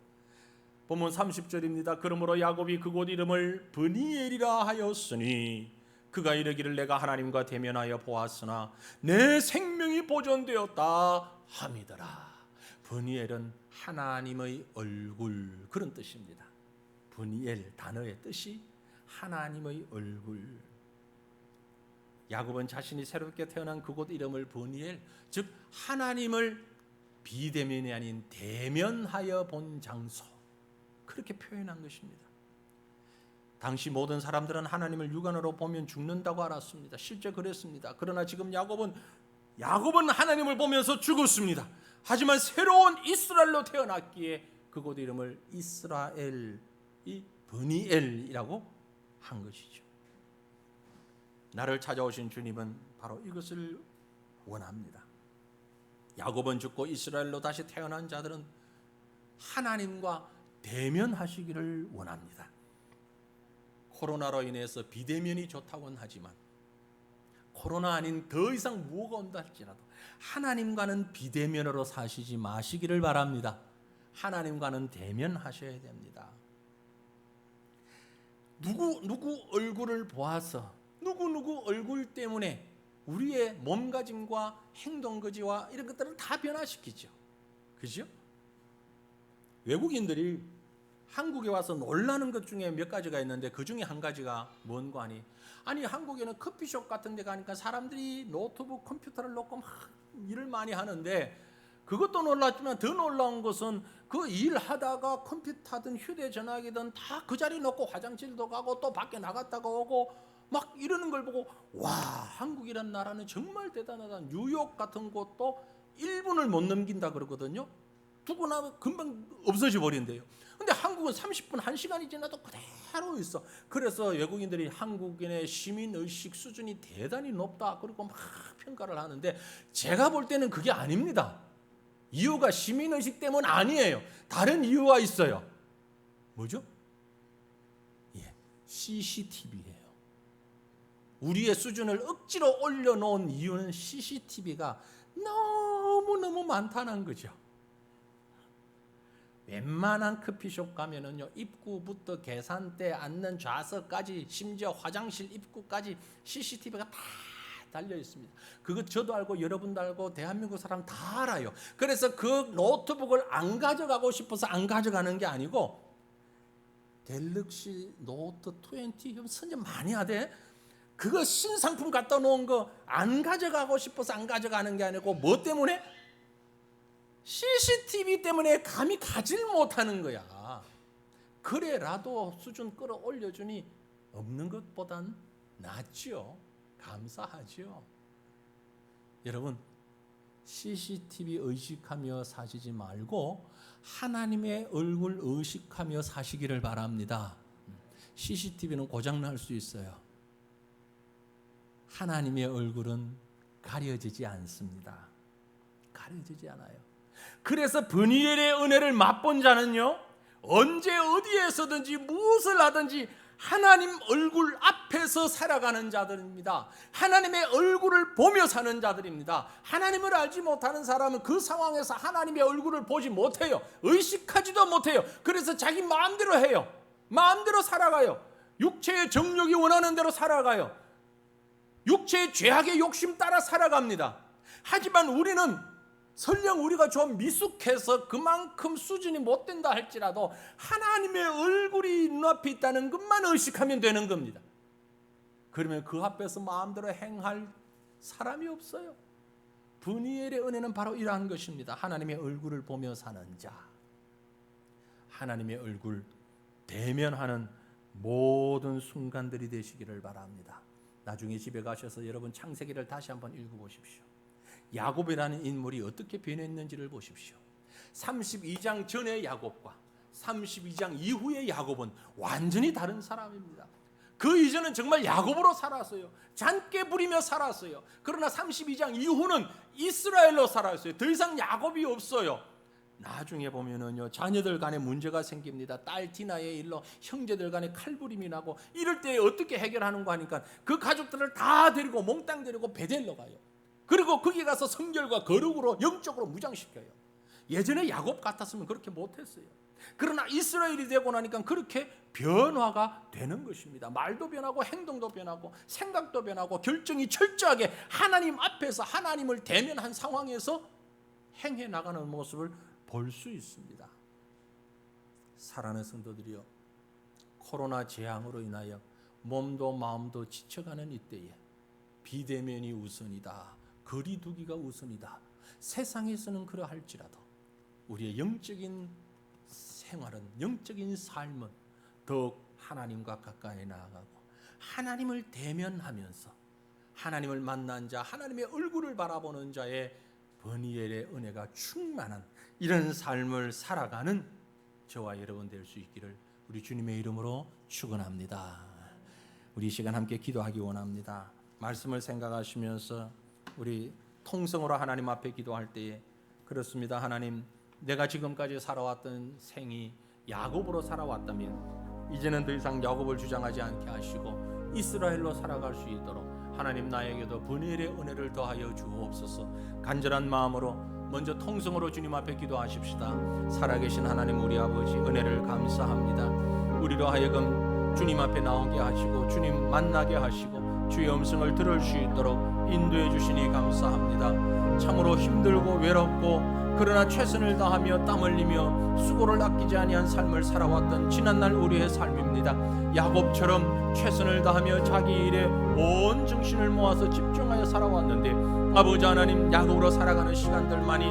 본문 30절입니다. 그러므로 야곱이 그곳 이름을 브니엘이라 하였으니 그가 이르기를 내가 하나님과 대면하여 보았으나 내 생명이 보존되었다 함이더라. 브니엘은 하나님의 얼굴, 그런 뜻입니다. 브니엘 단어의 뜻이 하나님의 얼굴. 야곱은 자신이 새롭게 태어난 그곳 이름을 브니엘, 즉 하나님을 비대면이 아닌 대면하여 본 장소, 그렇게 표현한 것입니다. 당시 모든 사람들은 하나님을 육안으로 보면 죽는다고 알았습니다. 실제 그랬습니다. 그러나 지금 야곱은 하나님을 보면서 죽었습니다. 하지만 새로운 이스라엘로 태어났기에 그곳 이름을 이스라엘, 이 브니엘이라고 한 것이죠. 나를 찾아오신 주님은 바로 이것을 원합니다. 야곱은 죽고 이스라엘로 다시 태어난 자들은 하나님과 대면하시기를 원합니다. 코로나로 인해서 비대면이 좋다고는 하지만 코로나 아닌 더 이상 무엇가 온다 할지라도 하나님과는 비대면으로 사시지 마시기를 바랍니다. 하나님과는 대면하셔야 됩니다. 누구 얼굴을 보아서 누구 얼굴 때문에 우리의 몸가짐과 행동거지와 이런 것들을 다 변화시키죠. 그죠? 외국인들이 한국에 와서 놀라는 것 중에 몇 가지가 있는데 그 중에 한 가지가 뭔가 하니, 아니 한국에는 커피숍 같은 데 가니까 사람들이 노트북 컴퓨터를 놓고 막 일을 많이 하는데 그것도 놀랐지만 더 놀라운 것은 그 일하다가 컴퓨터든 휴대전화기든 다 그 자리 놓고 화장실도 가고 또 밖에 나갔다가 오고 막 이러는 걸 보고 와, 한국이란 나라는 정말 대단하다. 뉴욕 같은 곳도 1분을 못 넘긴다 그러거든요. 두고 나면 금방 없어져 버린대요. 근데 한국은 30분, 1시간이 지나도 그대로 있어. 그래서 외국인들이 한국인의 시민의식 수준이 대단히 높다 그리고 막 평가를 하는데, 제가 볼 때는 그게 아닙니다. 이유가 시민의식 때문 아니에요. 다른 이유가 있어요. 뭐죠? CCTV예요. 우리의 수준을 억지로 올려놓은 이유는 CCTV가 너무너무 많다는 거죠. 웬만한 커피숍 가면은요, 입구부터 계산대, 앉는 좌석까지, 심지어 화장실 입구까지 CCTV가 다 달려 있습니다. 그거 저도 알고 여러분도 알고 대한민국 사람 다 알아요. 그래서 그 노트북을 안 가져가고 싶어서 안 가져가는 게 아니고, 갤럭시 노트 20 선전 많이 하대. 그거 신상품 갖다 놓은 거 안 가져가고 싶어서 안 가져가는 게 아니고, 뭐 때문에? CCTV 때문에 감히 가질 못하는 거야. 그래라도 수준 끌어올려주니 없는 것보단 낫죠. 감사하죠. 여러분, CCTV 의식하며 사시지 말고 하나님의 얼굴 의식하며 사시기를 바랍니다. CCTV는 고장날 수 있어요. 하나님의 얼굴은 가려지지 않습니다. 가려지지 않아요. 그래서 브니엘의 은혜를 맛본 자는요, 언제 어디에서든지 무엇을 하든지 하나님 얼굴 앞에서 살아가는 자들입니다. 하나님의 얼굴을 보며 사는 자들입니다. 하나님을 알지 못하는 사람은 그 상황에서 하나님의 얼굴을 보지 못해요. 의식하지도 못해요. 그래서 자기 마음대로 해요. 마음대로 살아가요. 육체의 정욕이 원하는 대로 살아가요. 육체의 죄악의 욕심 따라 살아갑니다. 하지만 우리는 설령 우리가 좀 미숙해서 그만큼 수준이 못 된다 할지라도 하나님의 얼굴이 눈앞에 있다는 것만 의식하면 되는 겁니다. 그러면 그 앞에서 마음대로 행할 사람이 없어요. 브니엘의 은혜는 바로 이러한 것입니다. 하나님의 얼굴을 보며 사는 자, 하나님의 얼굴 대면하는 모든 순간들이 되시기를 바랍니다. 나중에 집에 가셔서 여러분 창세기를 다시 한번 읽어보십시오. 야곱이라는 인물이 어떻게 변했는지를 보십시오. 32장 전의 야곱과 32장 이후의 야곱은 완전히 다른 사람입니다. 그 이전은 정말 야곱으로 살았어요. 잔깨 부리며 살았어요. 그러나 32장 이후는 이스라엘로 살았어요. 더 이상 야곱이 없어요. 나중에 보면은요, 자녀들 간에 문제가 생깁니다. 딸 디나의 일로 형제들 간에 칼부림이 나고, 이럴 때 어떻게 해결하는가 하니까 그 가족들을 다 데리고 몽땅 데리고 베델로 가요. 그리고 거기 가서 성결과 거룩으로 영적으로 무장시켜요. 예전에 야곱 같았으면 그렇게 못했어요. 그러나 이스라엘이 되고 나니까 그렇게 변화가 되는 것입니다. 말도 변하고 행동도 변하고 생각도 변하고 결정이 철저하게 하나님 앞에서 하나님을 대면한 상황에서 행해 나가는 모습을 볼 수 있습니다. 사랑하는 성도들이여, 코로나 재앙으로 인하여 몸도 마음도 지쳐가는 이때에 비대면이 우선이다, 거리두기가 우선이다, 세상에서는 그러할지라도 우리의 영적인 생활은, 영적인 삶은 더욱 하나님과 가까이 나아가고 하나님을 대면하면서 하나님을 만난 자, 하나님의 얼굴을 바라보는 자의 브니엘의 은혜가 충만한 이런 삶을 살아가는 저와 여러분 될 수 있기를 우리 주님의 이름으로 축원합니다. 우리 이 시간 함께 기도하기 원합니다. 말씀을 생각하시면서 우리 통성으로 하나님 앞에 기도할 때에, 그렇습니다. 하나님, 내가 지금까지 살아왔던 생이 야곱으로 살아왔다면 이제는 더 이상 야곱을 주장하지 않게 하시고 이스라엘로 살아갈 수 있도록 하나님, 나에게도 브니엘의 은혜를 더하여 주옵소서. 간절한 마음으로 먼저 통성으로 주님 앞에 기도하십시다. 살아계신 하나님 우리 아버지, 은혜를 감사합니다. 우리로 하여금 주님 앞에 나오게 하시고 주님 만나게 하시고 주의 음성을 들을 수 있도록 인도해 주시니 감사합니다. 참으로 힘들고 외롭고 그러나 최선을 다하며 땀 흘리며 수고를 아끼지 아니한 삶을 살아왔던 지난날 우리의 삶입니다. 야곱처럼 최선을 다하며 자기 일에 온 정신을 모아서 집중하여 살아왔는데 아버지 하나님, 야곱으로 살아가는 시간들만이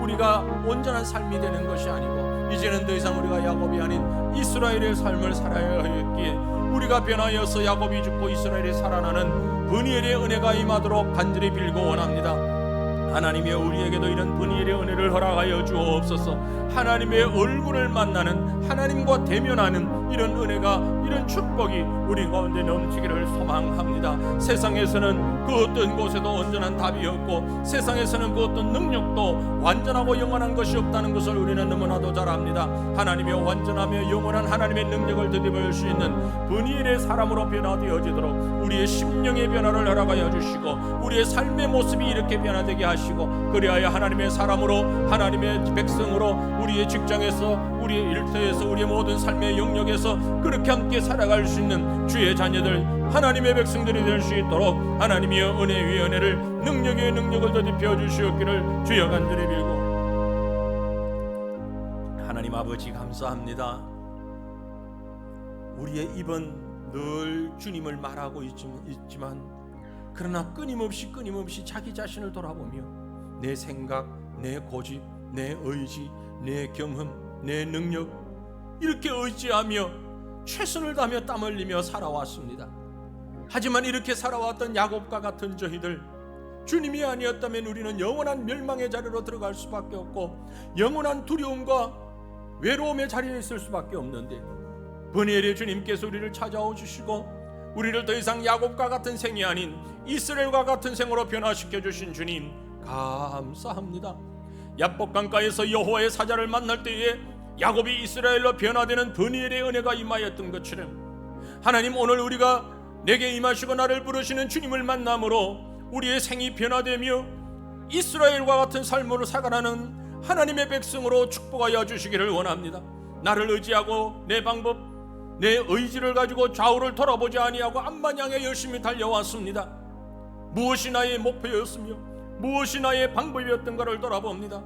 우리가 온전한 삶이 되는 것이 아니고 이제는 더 이상 우리가 야곱이 아닌 이스라엘의 삶을 살아야 하였기에 우리가 변하여서 야곱이 죽고 이스라엘이 살아나는 브니엘의 은혜가 임하도록 간절히 빌고 원합니다. 하나님이 우리에게도 이런 브니엘의 은혜를 허락하여 주옵소서. 하나님의 얼굴을 만나는, 하나님과 대면하는 이런 은혜가, 이런 축복이 우리 가운데 넘치기를 소망합니다. 세상에서는 그 어떤 곳에도 온전한 답이 없고 세상에서는 그 어떤 능력도 완전하고 영원한 것이 없다는 것을 우리는 너무나도 잘 압니다. 하나님의 완전하며 영원한 하나님의 능력을 드디어 수 있는 브니엘의 사람으로 변화되어지도록 우리의 심령의 변화를 허락하여 주시고 우리의 삶의 모습이 이렇게 변화되게 하시고 그리하여 하나님의 사람으로, 하나님의 백성으로, 우리의 직장에서, 우리의 일터에서, 우리의 모든 삶의 영역에서 그렇게 함께 살아갈 수 있는 주의 자녀들, 하나님의 백성들이 될 수 있도록 하나님의 은혜 위에 은혜를, 능력 위에 능력을 더딥혀 주시옵기를 주여 간절히 빌고, 하나님 아버지 감사합니다. 우리의 입은 늘 주님을 말하고 있지만 그러나 끊임없이 자기 자신을 돌아보며 내 생각, 내 고집, 내 의지, 내 경험, 내 능력 이렇게 의지하며 최선을 다하며 땀 흘리며 살아왔습니다. 하지만 이렇게 살아왔던 야곱과 같은 저희들, 주님이 아니었다면 우리는 영원한 멸망의 자리로 들어갈 수밖에 없고 영원한 두려움과 외로움의 자리에 있을 수밖에 없는데 브니엘의 주님께서 우리를 찾아오 주시고 우리를 더 이상 야곱과 같은 생이 아닌 이스라엘과 같은 생으로 변화시켜 주신 주님 감사합니다. 야복강가에서 여호와의 사자를 만날 때에 야곱이 이스라엘로 변화되는 브니엘의 은혜가 임하였던 것처럼 하나님 오늘 우리가 내게 임하시고 나를 부르시는 주님을 만남으로 우리의 생이 변화되며 이스라엘과 같은 삶으로 살아가는 하나님의 백성으로 축복하여 주시기를 원합니다. 나를 의지하고 내 방법, 내 의지를 가지고 좌우를 돌아보지 아니하고 앞만 향해 열심히 달려왔습니다. 무엇이 나의 목표였으며 무엇이 나의 방법이었던가를 돌아봅니다.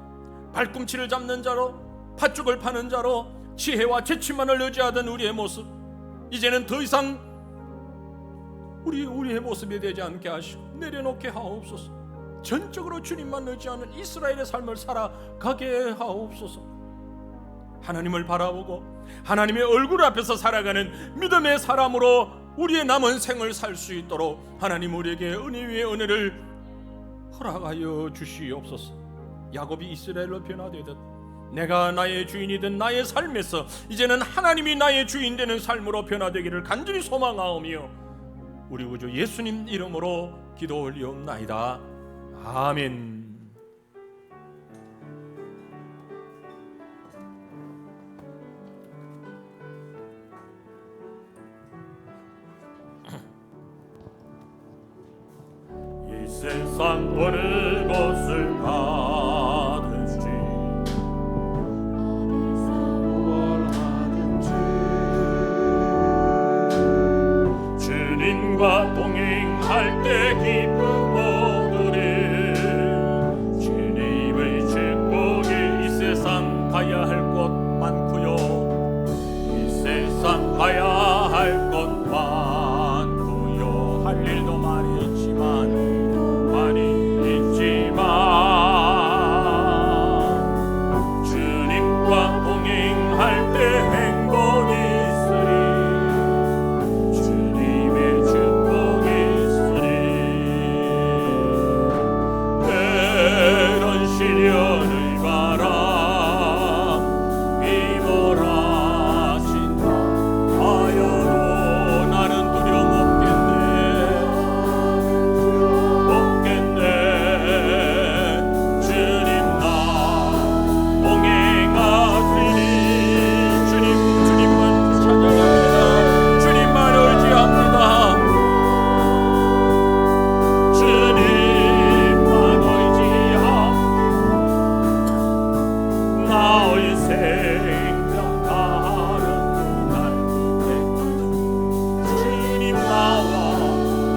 발꿈치를 잡는 자로, 팥죽을 파는 자로 지혜와 재치만을 의지하던 우리의 모습, 이제는 더 이상 우리의 모습이 되지 않게 하시고 내려놓게 하옵소서. 전적으로 주님만 의지하는 이스라엘의 삶을 살아가게 하옵소서. 하나님을 바라보고 하나님의 얼굴 앞에서 살아가는 믿음의 사람으로 우리의 남은 생을 살 수 있도록 하나님 우리에게 은혜 위에 은혜를 허락하여 주시옵소서. 야곱이 이스라엘로 변화되듯 내가 나의 주인이든 나의 삶에서 이제는 하나님이 나의 주인 되는 삶으로 변화되기를 간절히 소망하오며 우리 구주 예수님 이름으로 기도 올리옵나이다. 아멘. 이 세상 어느 곳을 가든지 어디서 뭘 하든지 주님과 동행할 때 기쁨 얻으리. 주님의 축복이 이 세상 가야 할 곳 많고요. 이 세상 가야 할 곳 많고요. 할 일도 많이 있지만 주님과 동행할 때 행복이 있으리. 주님의 축복이 있으리. 때론 시련의 바람 휘몰아친다 하여도 나는 두려움 없겠네. 주님 나 동행하시니 주님만 찬양합니다. 주님만 의지합니다. 주님만 의지함 나의 생명 다른 날 주님 나와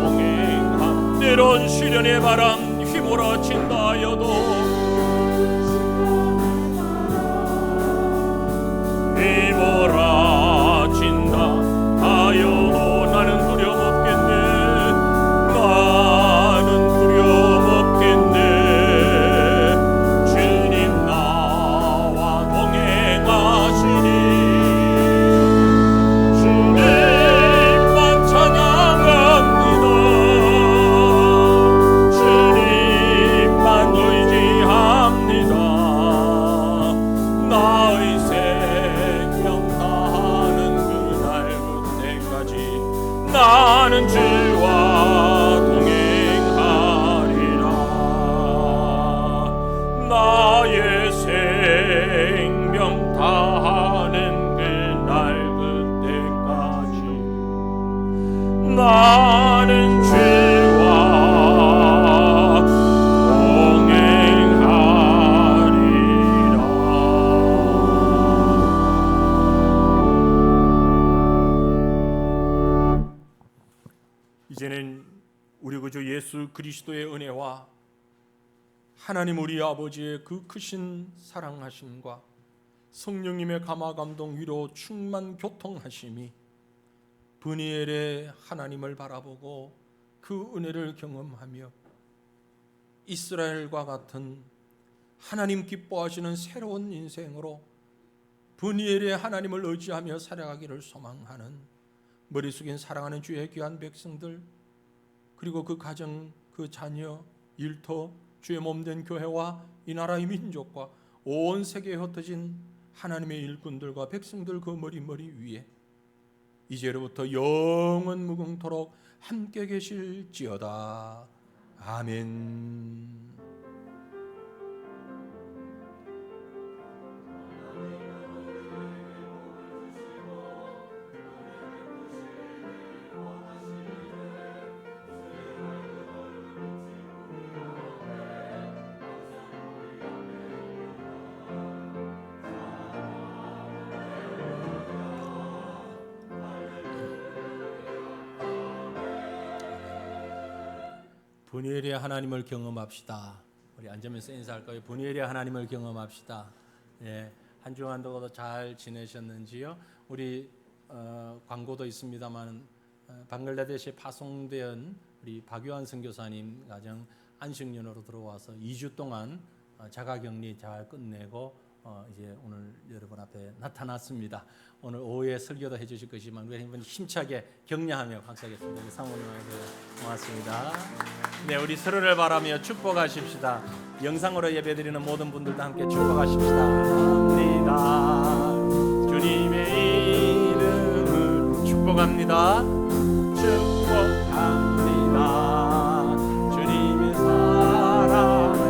동행함. 때론 시련의 바람 휘몰아친다 하여도 휘몰아친다 하여도 나는 두려움 없겠네. 나는 두려움 없겠네. 주님 나 나는 주와 동행하리라. 나의 생명 다하는 그날 그때까지 나는 주와 동행하리라. 이제는 우리 구주 예수 그리스도의 은혜와 하나님 우리 아버지의 그 크신 사랑하심과 성령님의 감화 감동 위로 충만 교통하심이 브니엘의 하나님을 바라보고 그 은혜를 경험하며 이스라엘과 같은 하나님 기뻐하시는 새로운 인생으로 브니엘의 하나님을 의지하며 살아가기를 소망하는 머리 숙인 사랑하는 주의 귀한 백성들, 그리고 그 가정, 그 자녀, 일터, 주의 몸된 교회와 이 나라의 민족과 온 세계에 흩어진 하나님의 일꾼들과 백성들 그 머리 위에 이제로부터 영원 무궁토록 함께 계실지어다. 아멘. 브니엘의 하나님을 경험합시다. 우리 앉으면서 인사할까요? 브니엘의 하나님을 경험합시다. 예, 한 주간도 잘 지내셨는지요? 우리 광고도 있습니다만 방글라데시에 파송된 우리 박유한 선교사님 가정 안식년으로 들어와서 2주 동안 자가격리 잘 끝내고 이제 오늘 여러분 앞에 나타났습니다. 오늘 오후에 설교도 해주실 것이지만 우리 한번 힘차게 격려하며 박수하겠습니다. 상원님에게 고맙습니다. 네, 우리 서로를 바라며 축복하십시다. 영상으로 예배드리는 모든 분들도 함께 축복하십시다. 합니다. 주님의 이름을 축복합니다. 축복합니다. 주님의 사랑으로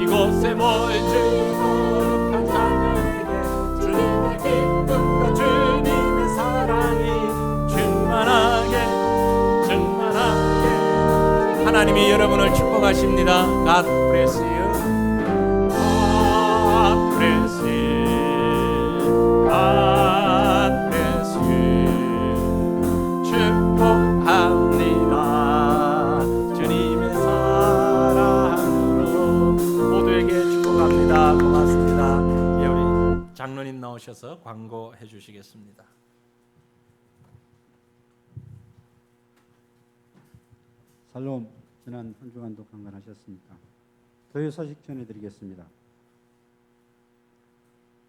이곳에 모인 주님을 찬양하게 주님의 기쁨과 주님의 사랑이 충만하게 하나님이 여러분을 축복하십니다. God bless you. God bless you. God bless you. 축복합니다. 주님의 사랑으로 모두에게 축복합니다. 고맙습니다. 예, 우리 장로님 나오셔서 광고해 주시겠습니다. 살롬, 지난 한 주간도 강건하셨습니까? 교회 소식 전해드리겠습니다.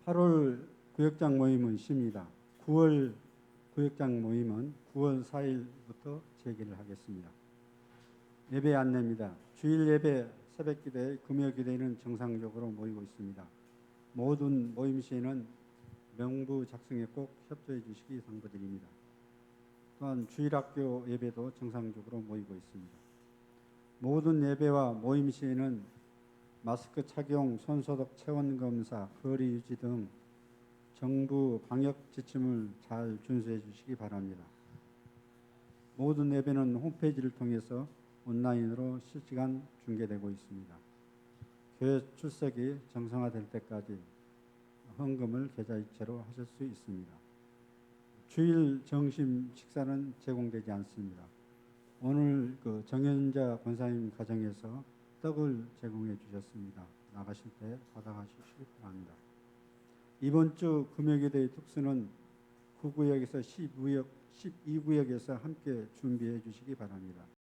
8월 구역장 모임은 쉽니다. 9월 구역장 모임은 9월 4일부터 재개를 하겠습니다. 예배 안내입니다. 주일 예배 새벽기도회, 금요기도회는 정상적으로 모이고 있습니다. 모든 모임 시에는 명부 작성에 꼭 협조해 주시기 당부드립니다. 또한 주일학교 예배도 정상적으로 모이고 있습니다. 모든 예배와 모임 시에는 마스크 착용, 손소독, 체온검사, 거리 유지 등 정부 방역 지침을 잘 준수해 주시기 바랍니다. 모든 예배는 홈페이지를 통해서 온라인으로 실시간 중계되고 있습니다. 교회 출석이 정상화될 때까지 헌금을 계좌이체로 하실 수 있습니다. 주일 점심 식사는 제공되지 않습니다. 오늘 정현자 권사님 가정에서 떡을 제공해 주셨습니다. 나가실 때 받아가시기 바랍니다. 이번 주 금요기도의 특수는 9구역에서 12구역에서 함께 준비해 주시기 바랍니다.